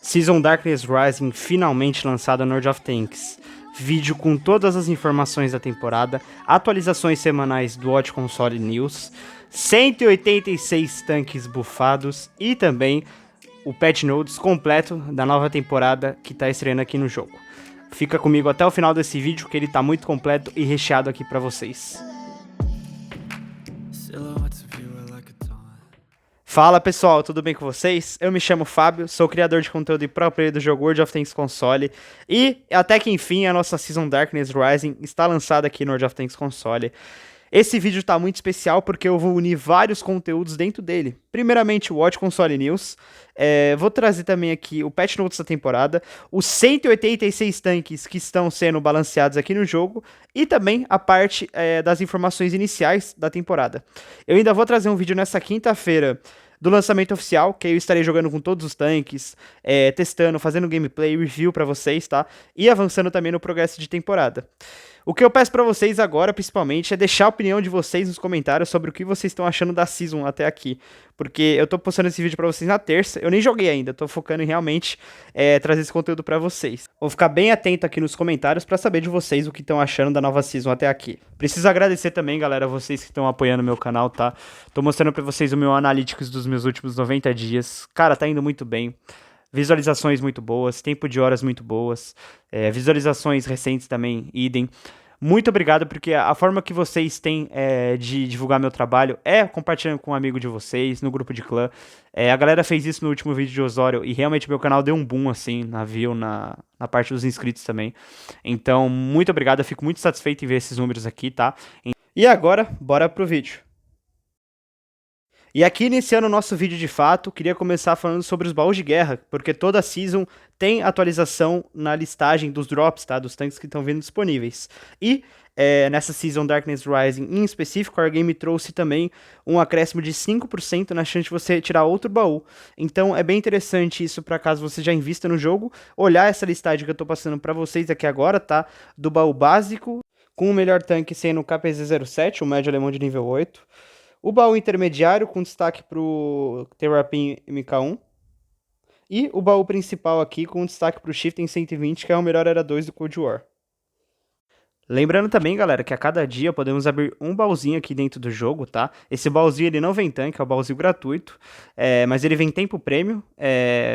Season Darkness Rising finalmente lançado no World of Tanks. Vídeo com todas as informações da temporada, atualizações semanais do Watch Console News, 186 tanques bufados e também o patch notes completo da nova temporada que está estreando aqui no jogo. Fica comigo até o final desse vídeo que ele está muito completo e recheado aqui para vocês. Fala pessoal, tudo bem com vocês? Eu me chamo Fábio, sou criador de conteúdo e pro player do jogo World of Tanks Console e até que enfim a nossa Season Darkness Rising está lançada aqui no World of Tanks Console. Esse vídeo tá muito especial porque eu vou unir vários conteúdos dentro dele. Primeiramente o Watch Console News, vou trazer também aqui o Patch Notes da temporada, os 186 tanques que estão sendo balanceados aqui no jogo e também a parte das informações iniciais da temporada. Eu ainda vou trazer um vídeo nessa quinta-feira do lançamento oficial, que eu estarei jogando com todos os tanques, testando, fazendo gameplay, review pra vocês, tá? E avançando também no progresso de temporada. O que eu peço pra vocês agora, principalmente, é deixar a opinião de vocês nos comentários sobre o que vocês estão achando da Season até aqui. Porque eu tô postando esse vídeo pra vocês na terça, eu nem joguei ainda, tô focando em realmente trazer esse conteúdo pra vocês. Vou ficar bem atento aqui nos comentários pra saber de vocês o que estão achando da nova Season até aqui. Preciso agradecer também, galera, vocês que estão apoiando o meu canal, tá? Tô mostrando pra vocês o meu Analytics dos meus últimos 90 dias. Cara, tá indo muito bem. Visualizações muito boas, tempo de horas muito boas, visualizações recentes também, idem. Muito obrigado, porque a forma que vocês têm de divulgar meu trabalho é compartilhando com um amigo de vocês, no grupo de clã. A galera fez isso no último vídeo de Osório e realmente meu canal deu um boom, assim, na view, na parte dos inscritos também. Então, muito obrigado, eu fico muito satisfeito em ver esses números aqui, tá? E agora, bora pro vídeo. E aqui, iniciando o nosso vídeo de fato, queria começar falando sobre os baús de guerra, porque toda season tem atualização na listagem dos drops, tá? Dos tanques que estão vindo disponíveis. E nessa Season Darkness Rising, em específico, a Wargame trouxe também um acréscimo de 5% na chance de você tirar outro baú. Então é bem interessante isso para caso você já invista no jogo, olhar essa listagem que eu tô passando para vocês aqui agora, tá? Do baú básico, com o melhor tanque sendo o KPZ-07, o médio alemão de nível 8. O baú intermediário com destaque para o Terrapin MK1. E o baú principal aqui com destaque para o Chieftain 120, que é o melhor Era 2 do Cold War. Lembrando também, galera, que a cada dia podemos abrir um baúzinho aqui dentro do jogo, tá? Esse baúzinho ele não vem tanque, é um baúzinho gratuito, mas ele vem tempo prêmio,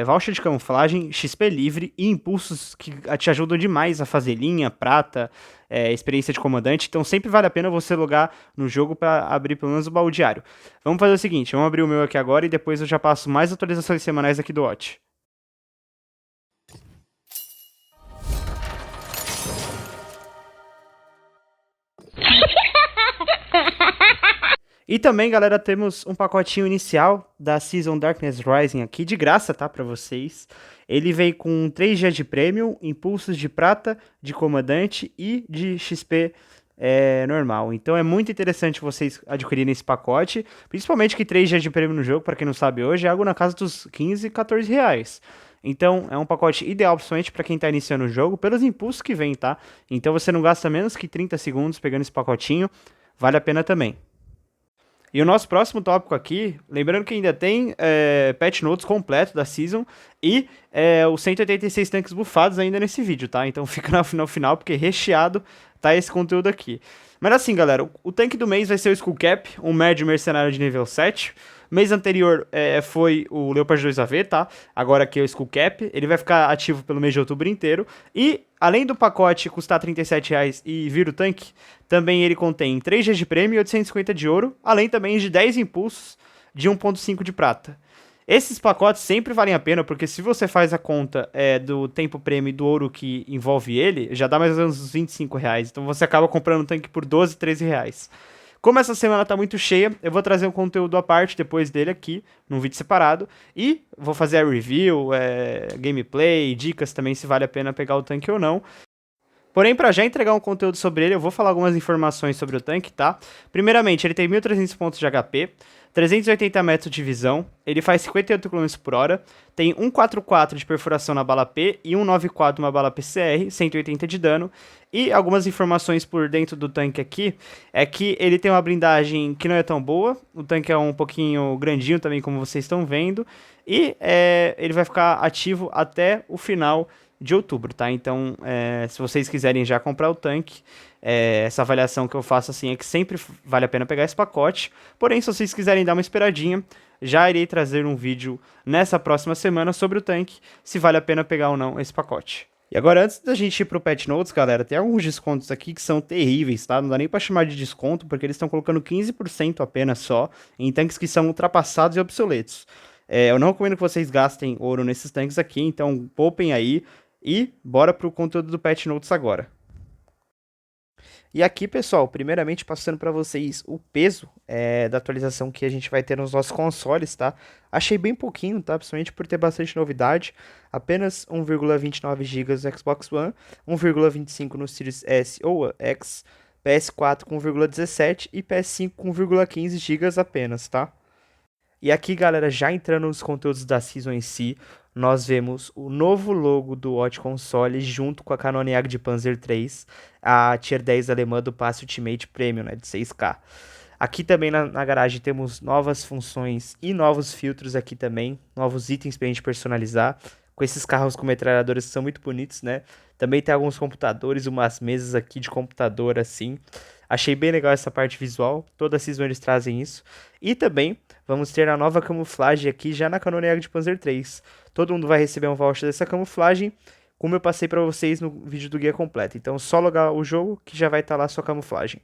voucher de camuflagem, XP livre e impulsos que te ajudam demais a fazer linha, prata, experiência de comandante. Então sempre vale a pena você logar no jogo para abrir pelo menos o baú diário. Vamos fazer o seguinte, vamos abrir o meu aqui agora e depois eu já passo mais atualizações semanais aqui do Watch. E também, galera, temos um pacotinho inicial da Season Darkness Rising aqui, de graça, tá, pra vocês. Ele vem com 3 dias de prêmio, impulsos de prata, de comandante e de XP normal. Então é muito interessante vocês adquirirem esse pacote, principalmente que 3 dias de prêmio no jogo, pra quem não sabe hoje, é algo na casa dos 15, 14 reais. Então é um pacote ideal, principalmente pra quem tá iniciando o jogo, pelos impulsos que vem, tá? Então você não gasta menos que 30 segundos pegando esse pacotinho, vale a pena também. E o nosso próximo tópico aqui, lembrando que ainda tem patch notes completo da Season e os 186 tanques bufados ainda nesse vídeo, tá? Então fica no final porque recheado tá esse conteúdo aqui. Mas assim, galera, o tanque do mês vai ser o Skullcap, um médio mercenário de nível 7. Mês anterior foi o Leopard 2AV, tá? Agora aqui é o Skullcap. Ele vai ficar ativo pelo mês de outubro inteiro. E, além do pacote custar R$ 37,00 e vir o tanque, também ele contém 3 dias de prêmio e 850 de ouro, além também de 10 impulsos de 1.5 de prata. Esses pacotes sempre valem a pena, porque se você faz a conta do tempo prêmio e do ouro que envolve ele, já dá mais ou menos uns R$ 25,00. Então você acaba comprando um tanque por 12, 13 reais. Como essa semana tá muito cheia, eu vou trazer um conteúdo à parte depois dele aqui, num vídeo separado. E vou fazer a review, gameplay, dicas também se vale a pena pegar o tanque ou não. Porém, para já entregar um conteúdo sobre ele, eu vou falar algumas informações sobre o tanque, tá? Primeiramente, ele tem 1.300 pontos de HP, 380 metros de visão, ele faz 58 km por hora, tem 144 de perfuração na bala P e 194 na bala PCR, 180 de dano. E algumas informações por dentro do tanque aqui é que ele tem uma blindagem que não é tão boa, o tanque é um pouquinho grandinho também, como vocês estão vendo, e ele vai ficar ativo até o final de outubro, tá? Então, se vocês quiserem já comprar o tanque, essa avaliação que eu faço assim é que sempre vale a pena pegar esse pacote. Porém, se vocês quiserem dar uma esperadinha, já irei trazer um vídeo nessa próxima semana sobre o tanque, se vale a pena pegar ou não esse pacote. E agora, antes da gente ir pro Pet Notes, galera, tem alguns descontos aqui que são terríveis, tá? Não dá nem pra chamar de desconto, porque eles estão colocando 15% apenas só em tanques que são ultrapassados e obsoletos. Eu não recomendo que vocês gastem ouro nesses tanques aqui, então poupem aí e bora pro conteúdo do Pet Notes agora. E aqui, pessoal, primeiramente passando para vocês o peso da atualização que a gente vai ter nos nossos consoles, tá? Achei bem pouquinho, tá? Principalmente por ter bastante novidade. Apenas 1,29 GB no Xbox One, 1,25 no Series S ou X, PS4 com 1,17 e PS5 com 1,15 GB apenas, tá? E aqui, galera, já entrando nos conteúdos da Season em si, nós vemos o novo logo do Hot Console junto com a Canon Jagd Panzer III, a Tier 10 alemã do passe Ultimate Premium, né, de 6K. Aqui também na garagem temos novas funções e novos filtros aqui também, novos itens pra gente personalizar, com esses carros com metralhadoras que são muito bonitos, né? Também tem alguns computadores, umas mesas aqui de computador assim. Achei bem legal essa parte visual, toda a Season eles trazem isso. E também vamos ter a nova camuflagem aqui já na Canon Jagd Panzer III. Todo mundo vai receber um voucher dessa camuflagem, como eu passei para vocês no vídeo do guia completo. Então só logar o jogo que já vai estar lá a sua camuflagem.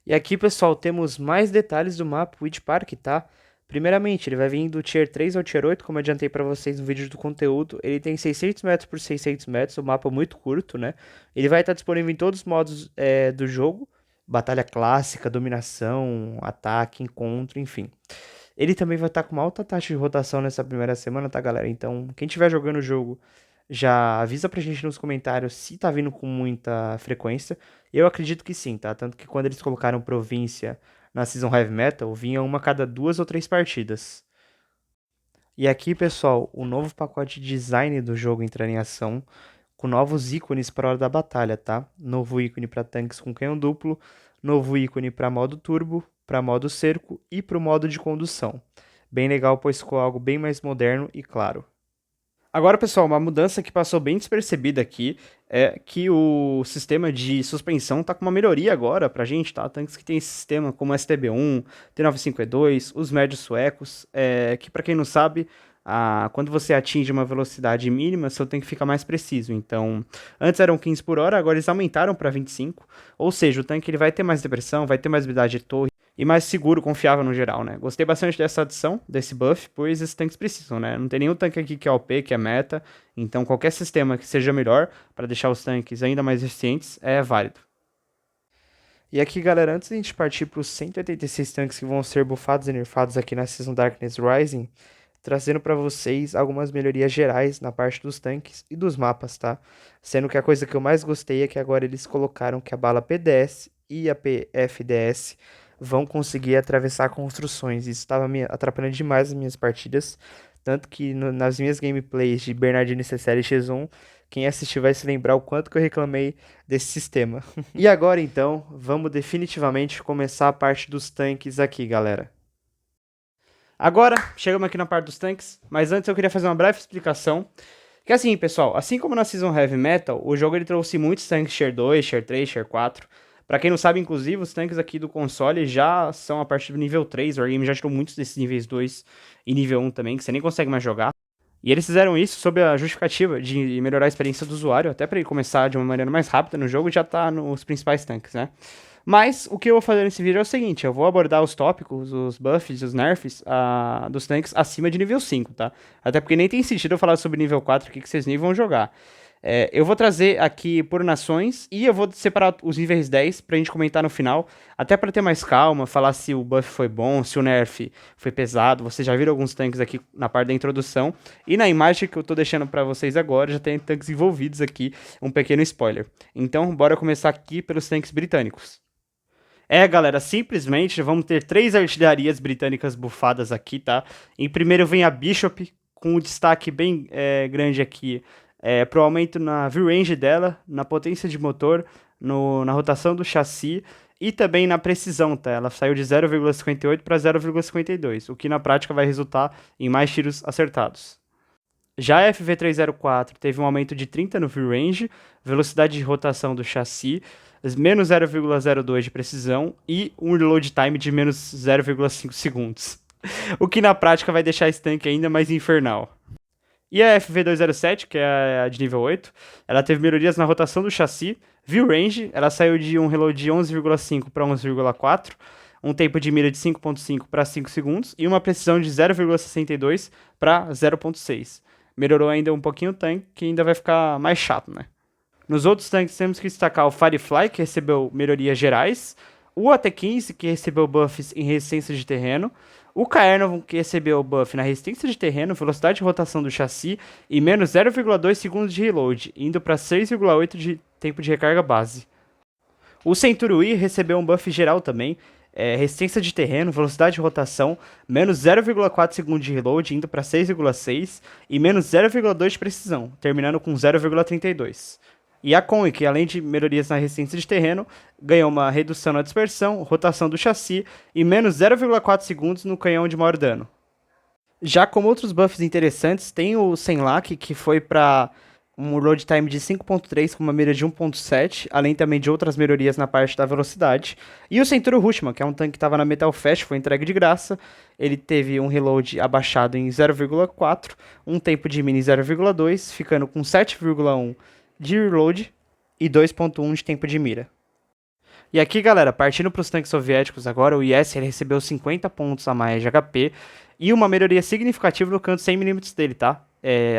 E aqui, pessoal, temos mais detalhes do mapa Witch Park, tá? Primeiramente, ele vai vir do Tier 3 ao Tier 8, como eu adiantei para vocês no vídeo do conteúdo. Ele tem 600 metros por 600 metros, um mapa muito curto, né? Ele vai estar disponível em todos os modos do jogo. Batalha clássica, dominação, ataque, encontro, enfim. Ele também vai estar com uma alta taxa de rotação nessa primeira semana, tá, galera? Então, quem estiver jogando o jogo, já avisa pra gente nos comentários se tá vindo com muita frequência. Eu acredito que sim, tá? Tanto que quando eles colocaram província na Season Heavy Metal, vinha uma a cada 2 ou 3 partidas. E aqui, pessoal, o novo pacote de design do jogo entrando em ação, com novos ícones para a hora da batalha, tá? Novo ícone para tanques com canhão duplo, novo ícone para modo turbo, para modo cerco e para o modo de condução. Bem legal, pois ficou algo bem mais moderno e claro. Agora, pessoal, uma mudança que passou bem despercebida aqui é que o sistema de suspensão tá com uma melhoria agora pra gente, tá? Tanques que tem esse sistema como STB1, T95E2, os médios suecos, que pra quem não sabe, quando você atinge uma velocidade mínima, seu tanque fica mais preciso. Então, antes eram 15 por hora, agora eles aumentaram para 25, ou seja, o tanque ele vai ter mais depressão, vai ter mais habilidade de torre, e mais seguro, confiável no geral, né? Gostei bastante dessa adição, desse buff, pois esses tanques precisam, né? Não tem nenhum tanque aqui que é OP, que é meta, então qualquer sistema que seja melhor para deixar os tanques ainda mais eficientes é válido. E aqui, galera, antes de a gente partir para os 186 tanques que vão ser buffados e nerfados aqui na Season Darkness Rising, trazendo para vocês algumas melhorias gerais na parte dos tanques e dos mapas, tá? Sendo que a coisa que eu mais gostei é que agora eles colocaram que a bala PDS e a PFDS vão conseguir atravessar construções. Isso estava me atrapalhando demais as minhas partidas. Tanto que nas minhas gameplays de Bernardino CCL X1, quem assistiu vai se lembrar o quanto que eu reclamei desse sistema. E agora então, vamos definitivamente começar a parte dos tanques aqui, galera. Agora, chegamos aqui na parte dos tanques, mas antes eu queria fazer uma breve explicação. Que assim, pessoal, assim como na Season Heavy Metal, o jogo ele trouxe muitos tanques Tier 2, Tier 3, Tier 4. Pra quem não sabe, inclusive, os tanques aqui do console já são a partir do nível 3. O Wargame já tirou muitos desses níveis 2 e nível 1 também, que você nem consegue mais jogar. E eles fizeram isso sob a justificativa de melhorar a experiência do usuário, até pra ele começar de uma maneira mais rápida no jogo e já tá nos principais tanques, né? Mas o que eu vou fazer nesse vídeo é o seguinte, eu vou abordar os tópicos, os buffs, os nerfs dos tanques acima de nível 5, tá? Até porque nem tem sentido eu falar sobre nível 4 aqui que vocês nem vão jogar. Eu vou trazer aqui por nações e eu vou separar os níveis 10 pra gente comentar no final, até pra ter mais calma, falar se o buff foi bom, se o nerf foi pesado. Vocês já viram alguns tanques aqui na parte da introdução, e na imagem que eu tô deixando pra vocês agora já tem tanques envolvidos aqui, um pequeno spoiler. Então, bora começar aqui pelos tanques britânicos. Galera, simplesmente vamos ter 3 artilharias britânicas bufadas aqui, tá? Em primeiro vem a Bishop, com um destaque bem grande aqui pro aumento na view range dela, na potência de motor, na rotação do chassi e também na precisão, tá? Ela saiu de 0,58 para 0,52, o que na prática vai resultar em mais tiros acertados. Já a FV304 teve um aumento de 30 no view range, velocidade de rotação do chassi, menos 0,02 de precisão e um reload time de menos 0,5 segundos. O que na prática vai deixar esse tanque ainda mais infernal. E a FV207, que é a de nível 8, ela teve melhorias na rotação do chassi, view range, ela saiu de um reload de 11,5 para 11,4, um tempo de mira de 5,5 para 5 segundos e uma precisão de 0,62 para 0,6. Melhorou ainda um pouquinho o tanque, que ainda vai ficar mais chato, né? Nos outros tanques temos que destacar o Firefly, que recebeu melhorias gerais, o AT-15, que recebeu buffs em resistência de terreno, o Caernarvon, que recebeu buff na resistência de terreno, velocidade de rotação do chassi e menos 0,2 segundos de reload, indo para 6,8 de tempo de recarga base. O Centurion recebeu um buff geral também, resistência de terreno, velocidade de rotação, menos 0,4 segundos de reload, indo para 6,6 e menos 0,2 de precisão, terminando com 0,32. E a Conway, que além de melhorias na resistência de terreno, ganhou uma redução na dispersão, rotação do chassi e menos 0,4 segundos no canhão de maior dano. Já como outros buffs interessantes, tem o Senlac, que foi para um load time de 5.3 com uma mira de 1.7, além também de outras melhorias na parte da velocidade. E o Centurion Rushman, que é um tanque que estava na Metal Fast, foi entregue de graça. Ele teve um reload abaixado em 0,4, um tempo de mini 0,2, ficando com 7,1 de reload e 2.1 de tempo de mira. E aqui, galera, partindo para os tanques soviéticos agora, o IS ele recebeu 50 pontos a mais de HP e uma melhoria significativa no canto 100mm dele, tá?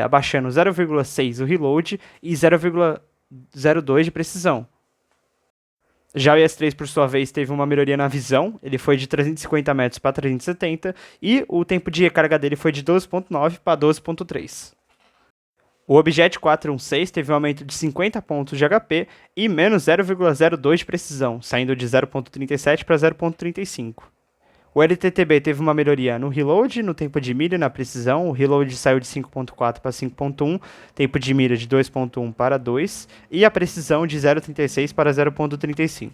Abaixando 0,6 o reload e 0,02 de precisão. Já o IS-3, por sua vez, teve uma melhoria na visão, ele foi de 350 metros para 370 e o tempo de recarga dele foi de 12.9 para 12.3. O Objet 416 teve um aumento de 50 pontos de HP e menos 0,02 de precisão, saindo de 0.37 para 0.35. O LTTB teve uma melhoria no reload, no tempo de mira e na precisão. O reload saiu de 5.4 para 5.1, tempo de mira de 2.1 para 2 e a precisão de 0.36 para 0.35.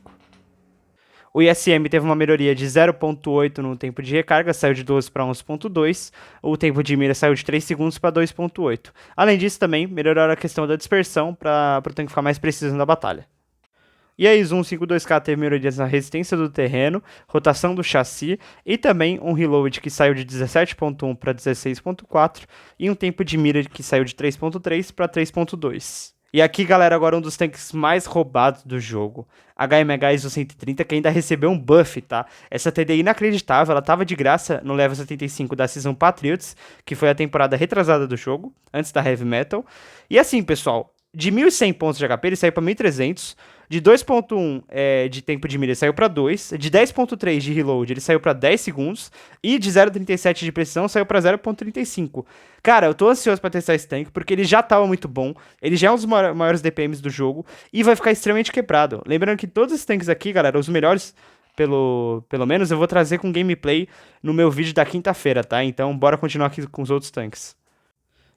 O ISM teve uma melhoria de 0.8 no tempo de recarga, saiu de 12 para 11.2. O tempo de mira saiu de 3 segundos para 2.8. Além disso, também melhoraram a questão da dispersão para o tanque ficar mais preciso na batalha. E a Zoom 52K teve melhorias na resistência do terreno, rotação do chassi e também um reload que saiu de 17.1 para 16.4 e um tempo de mira que saiu de 3.3 para 3.2. E aqui, galera, agora um dos tanques mais roubados do jogo. HMH ISO 130, que ainda recebeu um buff, tá? Essa TD é inacreditável, ela tava de graça no level 75 da Season Patriots, que foi a temporada retrasada do jogo, antes da Heavy Metal. E assim, pessoal, de 1.100 pontos de HP ele saiu pra 1.300, de 2.1 de tempo de mira ele saiu pra 2, de 10.3 de reload ele saiu pra 10 segundos, e de 0.37 de precisão saiu pra 0.35. Cara, eu tô ansioso pra testar esse tanque, porque ele já tava muito bom, ele já é um dos maiores DPMs do jogo, e vai ficar extremamente quebrado. Lembrando que todos esses tanques aqui, galera, os melhores, pelo menos, eu vou trazer com gameplay no meu vídeo da quinta-feira, tá? Então, bora continuar aqui com os outros tanques.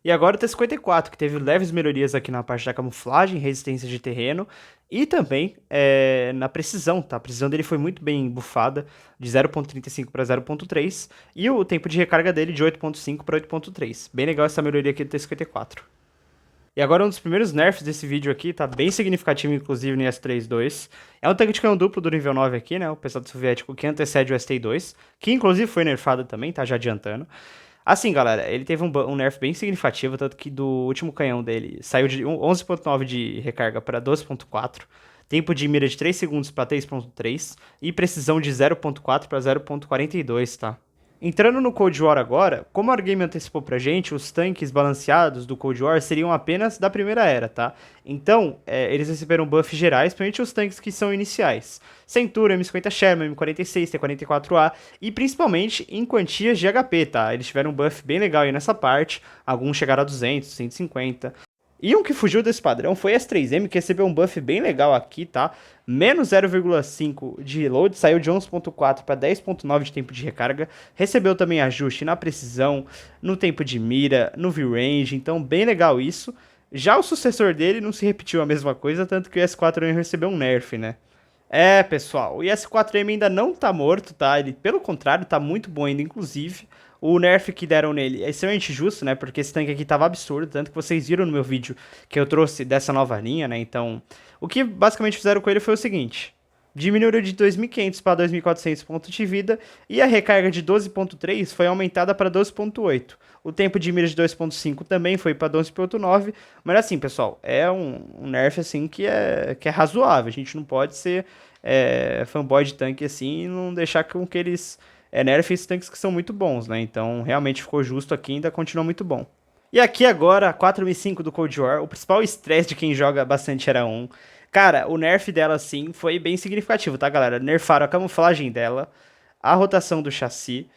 E agora o T-54, que teve leves melhorias aqui na parte da camuflagem, resistência de terreno e também na precisão, tá? A precisão dele foi muito bem buffada, de 0.35 para 0.3 e o tempo de recarga dele de 8.5 para 8.3. Bem legal essa melhoria aqui do T-54. E agora um dos primeiros nerfs desse vídeo aqui, tá bem significativo inclusive no S32. É um tanque de canhão duplo do nível 9 aqui, né? O pesado soviético que antecede o ST2, que inclusive foi nerfado também, tá? Já adiantando. Assim, galera, ele teve um nerf bem significativo, tanto que do último canhão dele saiu de 11.9 de recarga para 12.4, tempo de mira de 3 segundos para 3.3 e precisão de 0.4 para 0.42, tá? Entrando no Cold War agora, como o Wargame antecipou pra gente, os tanques balanceados do Cold War seriam apenas da primeira era, tá? Então, eles receberam buffs gerais, principalmente os tanques que são iniciais. Centura, M50 Sherman, M46, T-44A e principalmente em quantias de HP, tá? Eles tiveram um buff bem legal aí nessa parte, alguns chegaram a 200, 150. E um que fugiu desse padrão foi S3M, que recebeu um buff bem legal aqui, tá? Menos 0,5 de reload, saiu de 11.4 para 10.9 de tempo de recarga. Recebeu também ajuste na precisão, no tempo de mira, no view range, então bem legal isso. Já o sucessor dele não se repetiu a mesma coisa, tanto que o S4M recebeu um nerf, né? É, pessoal, o IS-4M ainda não tá morto, tá? Ele, pelo contrário, tá muito bom ainda, inclusive. O nerf que deram nele é extremamente justo, né? Porque esse tanque aqui tava absurdo, tanto que vocês viram no meu vídeo que eu trouxe dessa nova linha, né? Então, o que basicamente fizeram com ele foi o seguinte: diminuíram de 2.500 para 2.400 pontos de vida e a recarga de 12.3 foi aumentada para 12.8. O tempo de mira de 2.5 também foi para 12.9, mas assim, pessoal, é um nerf assim que é razoável. A gente não pode ser fanboy de tanque assim e não deixar com que eles nerfem esses tanques que são muito bons, né? Então, realmente ficou justo aqui e ainda continua muito bom. E aqui agora, a 4005 do Cold War, o principal estresse de quem joga bastante era 1. Cara, o nerf dela, sim, foi bem significativo, tá, galera? Nerfaram a camuflagem dela, a rotação do chassi,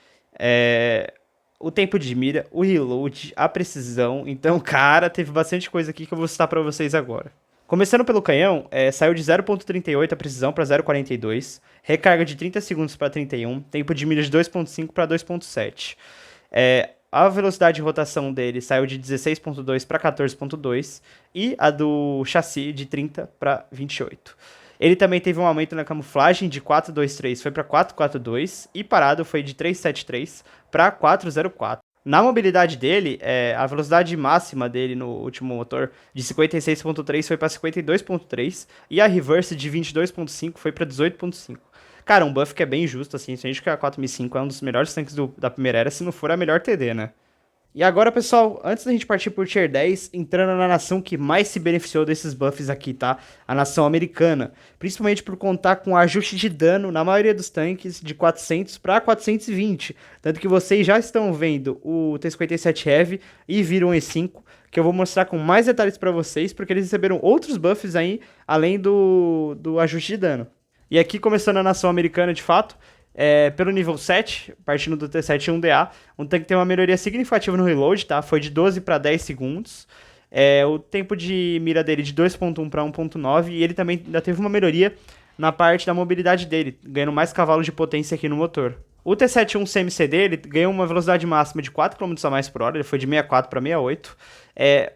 o tempo de mira, o reload, a precisão. Então, cara, teve bastante coisa aqui que eu vou citar pra vocês agora. Começando pelo canhão, saiu de 0.38 a precisão para 0.42, recarga de 30 segundos para 31, tempo de mira de 2.5 para 2.7. A velocidade de rotação dele saiu de 16.2 para 14.2 e a do chassi de 30 para 28. Ele também teve um aumento na camuflagem de 423, foi para 442 e parado foi de 373 para 404. Na mobilidade dele, a velocidade máxima dele no último motor de 56.3 foi para 52.3 e a reverse de 22.5 foi para 18.5. Cara, um buff que é bem justo, assim, se a gente que a 4005 é um dos melhores tanques da primeira era, se não for a melhor TD, né? E agora, pessoal, antes da gente partir por Tier 10, entrando na nação que mais se beneficiou desses buffs aqui, tá? A nação americana. Principalmente por contar com ajuste de dano na maioria dos tanques de 400 para 420. Tanto que vocês já estão vendo o T-57 Heavy e viram o E5, que eu vou mostrar com mais detalhes para vocês, porque eles receberam outros buffs aí, além do ajuste de dano. E aqui, começando a nação americana, de fato, pelo nível 7, partindo do T71DA, um tanque tem uma melhoria significativa no reload, tá? Foi de 12 para 10 segundos. O tempo de mira dele de 2.1 para 1.9 e ele também ainda teve uma melhoria na parte da mobilidade dele, ganhando mais cavalos de potência aqui no motor. O T71 CMC dele ganhou uma velocidade máxima de 4 km a mais por hora, ele foi de 64 para 68.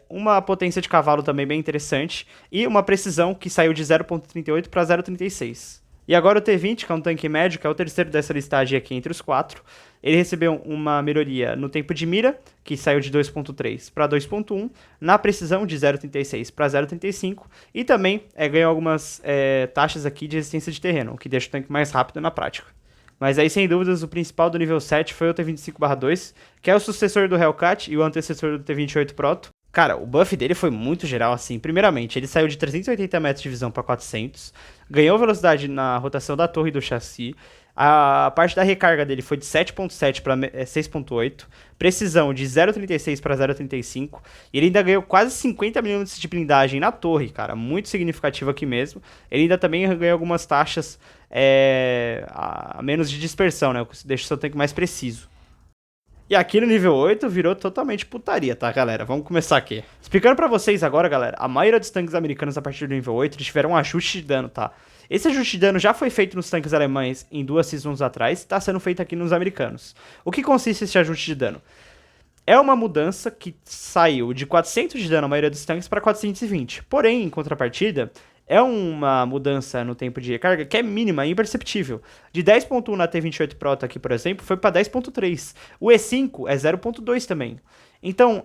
Uma potência de cavalo também bem interessante e uma precisão que saiu de 0.38 para 0.36. E agora o T20, que é um tanque médio, que é o terceiro dessa listagem aqui entre os 4, ele recebeu uma melhoria no tempo de mira, que saiu de 2.3 para 2.1, na precisão de 0.36 para 0.35, e também ganhou algumas taxas aqui de resistência de terreno, o que deixa o tanque mais rápido na prática. Mas aí, sem dúvidas, o principal do nível 7 foi o T25/2, que é o sucessor do Hellcat e o antecessor do T28 Proto. Cara, o buff dele foi muito geral, assim. Primeiramente, ele saiu de 380 metros de visão para 400, ganhou velocidade na rotação da torre e do chassi, a parte da recarga dele foi de 7.7 para 6.8, precisão de 0.36 para 0.35, e ele ainda ganhou quase 50 mm de blindagem na torre, cara, muito significativo aqui mesmo. Ele ainda também ganhou algumas taxas a menos de dispersão, né, o que deixa o seu tanque mais preciso. E aqui no nível 8 virou totalmente putaria, tá, galera? Vamos começar aqui. Explicando pra vocês agora, galera, a maioria dos tanques americanos a partir do nível 8 eles tiveram um ajuste de dano, tá? Esse ajuste de dano já foi feito nos tanques alemães em 2 seasons atrás e tá sendo feito aqui nos americanos. O que consiste esse ajuste de dano? É uma mudança que saiu de 400 de dano a maioria dos tanques para 420. Porém, em contrapartida, é uma mudança no tempo de recarga que é mínima, imperceptível. De 10.1 na T28 Proto aqui, por exemplo, foi para 10.3. O E5 é 0.2 também. Então,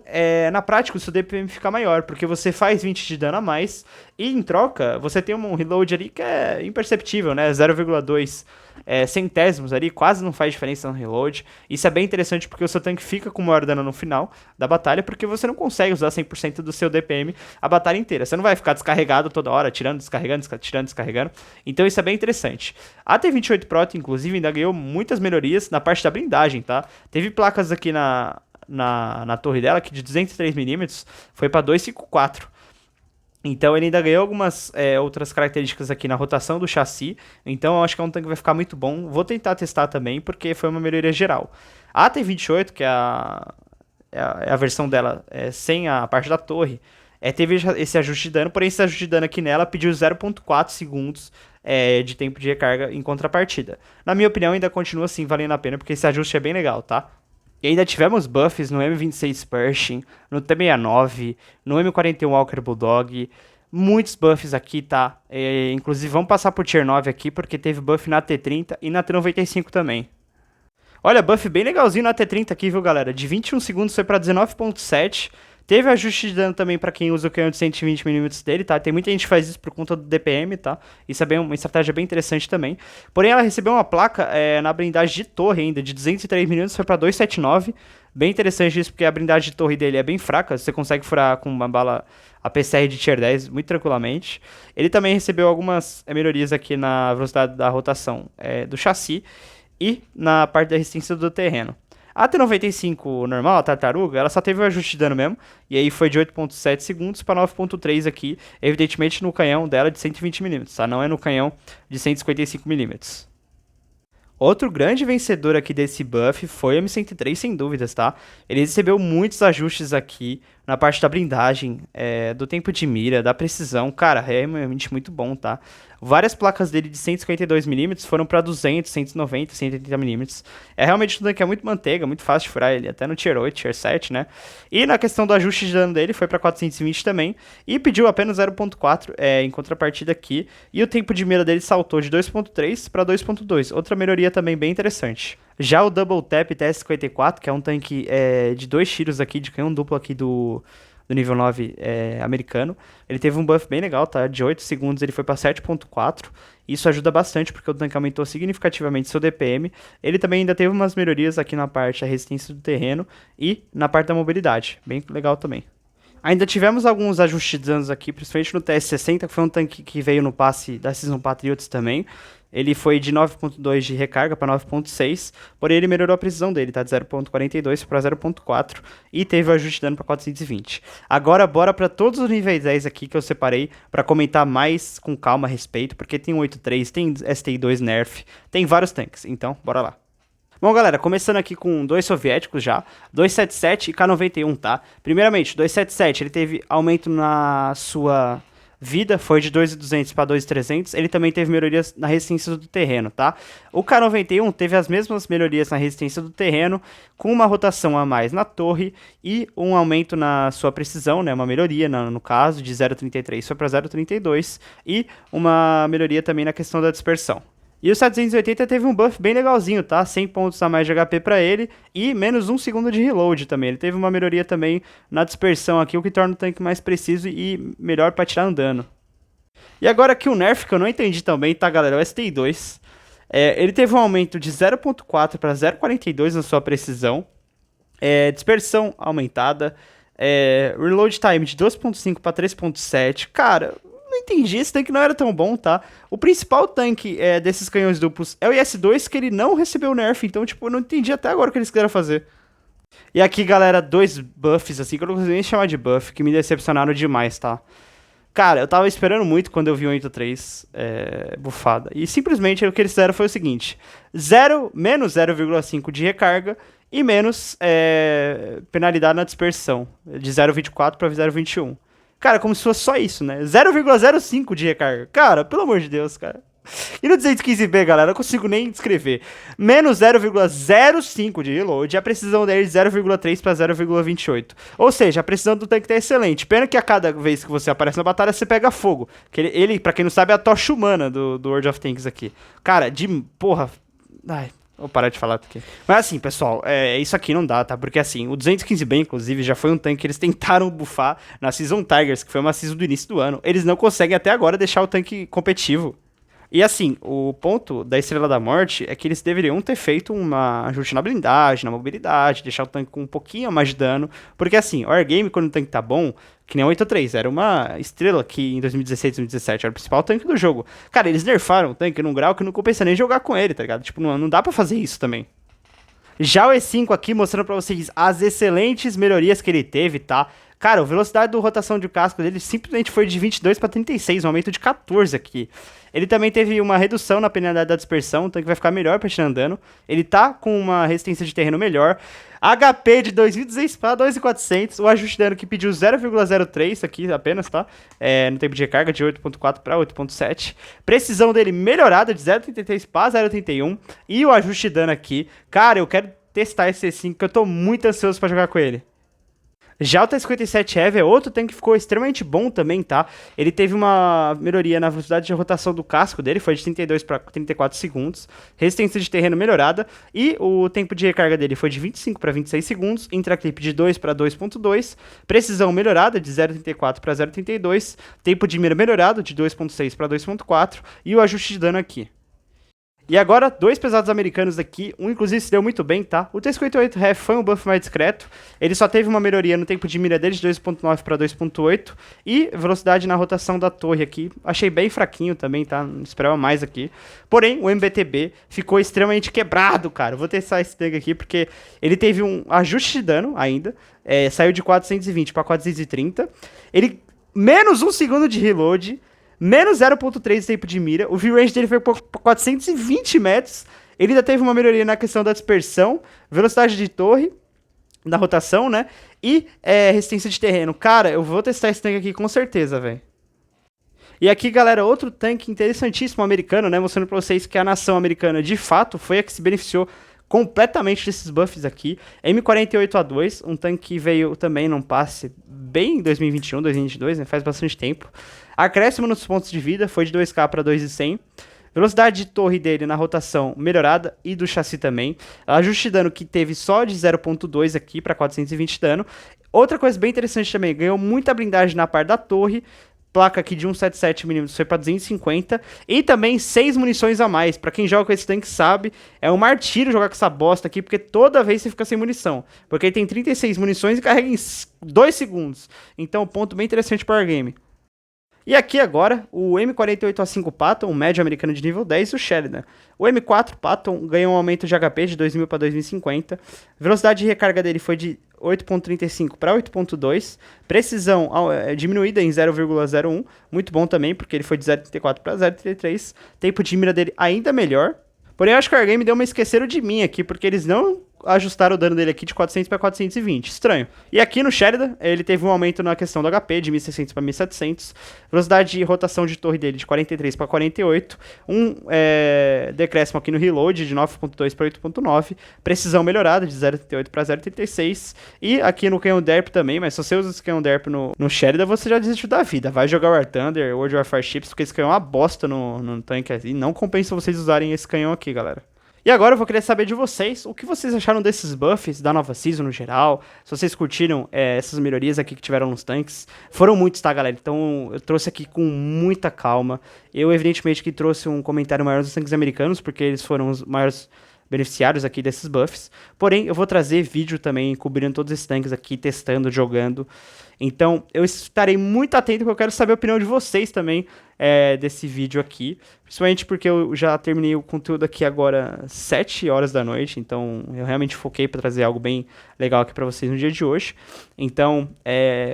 na prática, o seu DPM fica maior, porque você faz 20 de dano a mais, e em troca, você tem um reload ali que é imperceptível, né? 0,2 centésimos ali, quase não faz diferença no reload. Isso é bem interessante porque o seu tanque fica com maior dano no final da batalha, porque você não consegue usar 100% do seu DPM a batalha inteira. Você não vai ficar descarregado toda hora, tirando, descarregando, tirando, descarregando. Então isso é bem interessante. A T28 Proto, inclusive, ainda ganhou muitas melhorias na parte da blindagem, tá? Teve placas aqui na torre dela, que de 203mm foi para 254. Então ele ainda ganhou algumas outras características aqui na rotação do chassi. Então eu acho que é um tanque que vai ficar muito bom. Vou tentar testar também, porque foi uma melhoria geral. A T28, que é a versão dela sem a parte da torre, teve esse ajuste de dano. Porém, esse ajuste de dano aqui nela pediu 0,4 segundos de tempo de recarga em contrapartida. Na minha opinião, ainda continua assim valendo a pena, porque esse ajuste é bem legal, tá? E ainda tivemos buffs no M26 Pershing, no T69, no M41 Walker Bulldog. Muitos buffs aqui, tá? Inclusive, vamos passar por Tier 9 aqui, porque teve buff na T30 e na T95 também. Olha, buff bem legalzinho na T30 aqui, viu, galera? De 21 segundos foi pra 19,7. Teve ajuste de dano também pra quem usa o canhão de 120mm dele, tá? Tem muita gente que faz isso por conta do DPM, tá? Isso é uma estratégia bem interessante também. Porém, ela recebeu uma placa na blindagem de torre ainda, de 203mm, foi pra 279. Bem interessante isso, porque a blindagem de torre dele é bem fraca. Você consegue furar com uma bala APCR de Tier 10 muito tranquilamente. Ele também recebeu algumas melhorias aqui na velocidade da rotação do chassi e na parte da resistência do terreno. A T95 normal, a tartaruga, ela só teve um ajuste de dano mesmo, e aí foi de 8.7 segundos para 9.3 aqui, evidentemente no canhão dela de 120mm, tá? Não é no canhão de 155mm. Outro grande vencedor aqui desse buff foi o M103, sem dúvidas, tá? Ele recebeu muitos ajustes aqui na parte da blindagem, do tempo de mira, da precisão. Cara, é realmente muito bom, tá? Várias placas dele de 152mm foram para 200, 190, 180mm. É realmente um tanque que é muito manteiga, muito fácil de furar ele, até no Tier 8, Tier 7, né? E na questão do ajuste de dano dele, foi para 420 também, e pediu apenas 0.4 em contrapartida aqui. E o tempo de mira dele saltou de 2.3 para 2.2, outra melhoria também bem interessante. Já o Double Tap TS-54, que é um tanque de 2 tiros aqui, de canhão duplo aqui do nível 9 americano, ele teve um buff bem legal, tá? De 8 segundos ele foi para 7.4. Isso ajuda bastante, porque o tanque aumentou significativamente seu DPM. Ele também ainda teve umas melhorias aqui na parte da resistência do terreno e na parte da mobilidade. Bem legal também. Ainda tivemos alguns ajustes de danos aqui, principalmente no TS-60, que foi um tanque que veio no passe da Season Patriots também. Ele foi de 9.2 de recarga para 9.6, porém ele melhorou a precisão dele, tá? De 0.42 para 0.4 e teve o ajuste de dano para 420. Agora bora para todos os níveis 10 aqui que eu separei para comentar mais com calma a respeito, porque tem 8.3, tem STI-2 Nerf, tem vários tanques, então bora lá. Bom, galera, começando aqui com dois soviéticos já, 277 e K91, tá? Primeiramente, 277, ele teve aumento na sua vida, foi de 2.200 para 2.300, ele também teve melhorias na resistência do terreno, tá? O K91 teve as mesmas melhorias na resistência do terreno, com uma rotação a mais na torre e um aumento na sua precisão, né? Uma melhoria no caso, de 0.33 foi para 0.32 e uma melhoria também na questão da dispersão. E o 780 teve um buff bem legalzinho, tá? 100 pontos a mais de HP pra ele e menos 1 segundo de reload também. Ele teve uma melhoria também na dispersão aqui, o que torna o tanque mais preciso e melhor pra tirar um dano. E agora aqui o nerf, que eu não entendi também, tá, galera? O STI-2. Ele teve um aumento de 0.4 para 0.42 na sua precisão. Dispersão aumentada. Reload time de 2.5 para 3.7. Cara, não entendi, esse tanque não era tão bom, tá? O principal tanque desses canhões duplos é o IS-2, que ele não recebeu nerf, então, tipo, eu não entendi até agora o que eles quiseram fazer. E aqui, galera, dois buffs, assim, que eu não consigo nem chamar de buff, que me decepcionaram demais, tá? Cara, eu tava esperando muito quando eu vi o 8.3 bufada. E simplesmente o que eles fizeram foi o seguinte: menos 0,5 de recarga e menos penalidade na dispersão, de 0,24 para 0,21. Cara, como se fosse só isso, né? 0,05 de recarga. Cara, pelo amor de Deus, cara. E no 215B, galera, eu não consigo nem descrever. Menos 0,05 de reload, a precisão dele de 0,3 para 0,28. Ou seja, a precisão do tanque tá excelente. Pena que a cada vez que você aparece na batalha, você pega fogo. Que ele, pra quem não sabe, é a tocha humana do World of Tanks aqui. Cara, porra... Ai... Vou parar de falar aqui. Mas assim, pessoal, isso aqui não dá, tá? Porque assim, o 215 bem, inclusive, já foi um tanque que eles tentaram buffar na Season Tigers, que foi uma season do início do ano. Eles não conseguem até agora deixar o tanque competitivo. E assim, o ponto da Estrela da Morte é que eles deveriam ter feito uma ajuste na blindagem, na mobilidade, deixar o tanque com um pouquinho mais de dano. Porque assim, o Wargame, quando o tanque tá bom, que nem o 8-3, era uma estrela que em 2016, 2017 era o principal tanque do jogo. Cara, eles nerfaram o tanque num grau que não compensa nem jogar com ele, tá ligado? Tipo, não dá pra fazer isso também. Já o E5 aqui mostrando pra vocês as excelentes melhorias que ele teve, tá? Cara, a velocidade de rotação de casco dele simplesmente foi de 22 para 36, um aumento de 14 aqui. Ele também teve uma redução na penalidade da dispersão, então que vai ficar melhor pra tirar andando. Ele tá com uma resistência de terreno melhor. HP de 2.200 para 2.400. O ajuste de dano que pediu 0,03 aqui apenas, tá? No tempo de recarga de 8.4 para 8.7. Precisão dele melhorada de 0,33 para 0,31. E o ajuste de dano aqui. Cara, eu quero testar esse C5 que eu tô muito ansioso pra jogar com ele. Já o T-57 Heavy é outro tanque que ficou extremamente bom também, tá? Ele teve uma melhoria na velocidade de rotação do casco dele, foi de 32 para 34 segundos, resistência de terreno melhorada, e o tempo de recarga dele foi de 25 para 26 segundos, intraclip de 2 para 2.2, precisão melhorada de 0,34 para 0,32, tempo de mira melhorado de 2.6 para 2.4, e o ajuste de dano aqui. E agora, dois pesados americanos aqui, um inclusive se deu muito bem, tá? O T-58 Ref foi um buff mais discreto, ele só teve uma melhoria no tempo de mira dele de 2.9 para 2.8 e velocidade na rotação da torre aqui, achei bem fraquinho também, tá? Não esperava mais aqui. Porém, o MBTB ficou extremamente quebrado, cara. Eu vou testar esse tanque aqui porque ele teve um ajuste de dano ainda, saiu de 420 para 430, ele menos 1 segundo de reload, menos 0.3 de tempo de mira. O view range dele foi por 420 metros. Ele ainda teve uma melhoria na questão da dispersão, velocidade de torre, da rotação, né? E resistência de terreno. Cara, eu vou testar esse tanque aqui com certeza, velho. E aqui, galera, outro tanque interessantíssimo americano, né? Mostrando pra vocês que a nação americana, de fato, foi a que se beneficiou completamente desses buffs aqui. M48A2, um tanque que veio também num passe bem em 2021, 2022, né? Faz bastante tempo. Acréscimo nos pontos de vida, foi de 2k para 2.100. Velocidade de torre dele na rotação melhorada e do chassi também. Ajuste de dano que teve só de 0.2 aqui para 420 de dano. Outra coisa bem interessante também, ganhou muita blindagem na parte da torre. Placa aqui de 177mm foi para 250. E também 6 munições a mais. Para quem joga com esse tanque sabe, é um martírio jogar com essa bosta aqui, porque toda vez você fica sem munição. Porque ele tem 36 munições e carrega em 2 segundos. Então, ponto bem interessante para o Wargame. E aqui agora, o M48A5 Patton, um médio americano de nível 10, e o Sheridan. O M4 Patton ganhou um aumento de HP de 2.000 para 2.050. Velocidade de recarga dele foi de 8.35 para 8.2. Precisão diminuída em 0,01. Muito bom também, porque ele foi de 0.34 para 0.33. Tempo de mira dele ainda melhor. Porém, eu acho que o Wargame deu uma esqueceram de mim aqui, porque eles não ajustaram o dano dele aqui de 400 para 420. Estranho. E aqui no Sheridan, ele teve um aumento na questão do HP de 1.600 para 1.700. Velocidade de rotação de torre dele de 43 para 48. Decréscimo aqui no reload de 9.2 para 8.9. Precisão melhorada de 0.38 para 0.36. E aqui no canhão Derp também, mas se você usa esse canhão Derp no Sheridan, você já desistiu da vida. Vai jogar War Thunder, World of Warfare Ships, porque esse canhão é uma bosta no tanque. E não compensa vocês usarem esse canhão aqui, galera. E agora eu vou querer saber de vocês, o que vocês acharam desses buffs da nova season no geral, se vocês curtiram essas melhorias aqui que tiveram nos tanques. Foram muitos, tá, galera? Então eu trouxe aqui com muita calma. Eu, evidentemente, que trouxe um comentário maior dos tanques americanos, porque eles foram os maiores beneficiários aqui desses buffs. Porém, eu vou trazer vídeo também, cobrindo todos esses tanques aqui, testando, jogando. Então, eu estarei muito atento, porque eu quero saber a opinião de vocês também desse vídeo aqui. Principalmente porque eu já terminei o conteúdo aqui agora 7 horas da noite. Então, eu realmente foquei para trazer algo bem legal aqui para vocês no dia de hoje. Então,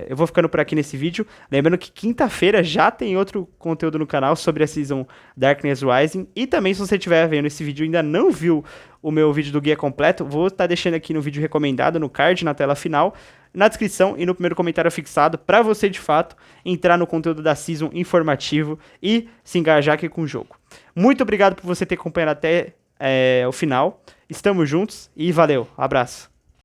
eu vou ficando por aqui nesse vídeo. Lembrando que quinta-feira já tem outro conteúdo no canal sobre a Season Darkness Rising. E também, se você estiver vendo esse vídeo e ainda não viu o meu vídeo do guia completo, vou estar deixando aqui no vídeo recomendado, no card, na tela final, na descrição e no primeiro comentário fixado, para você, de fato, entrar no conteúdo da Season informativo e se engajar aqui com o jogo. Muito obrigado por você ter acompanhado até o final. Estamos juntos e valeu. Abraço.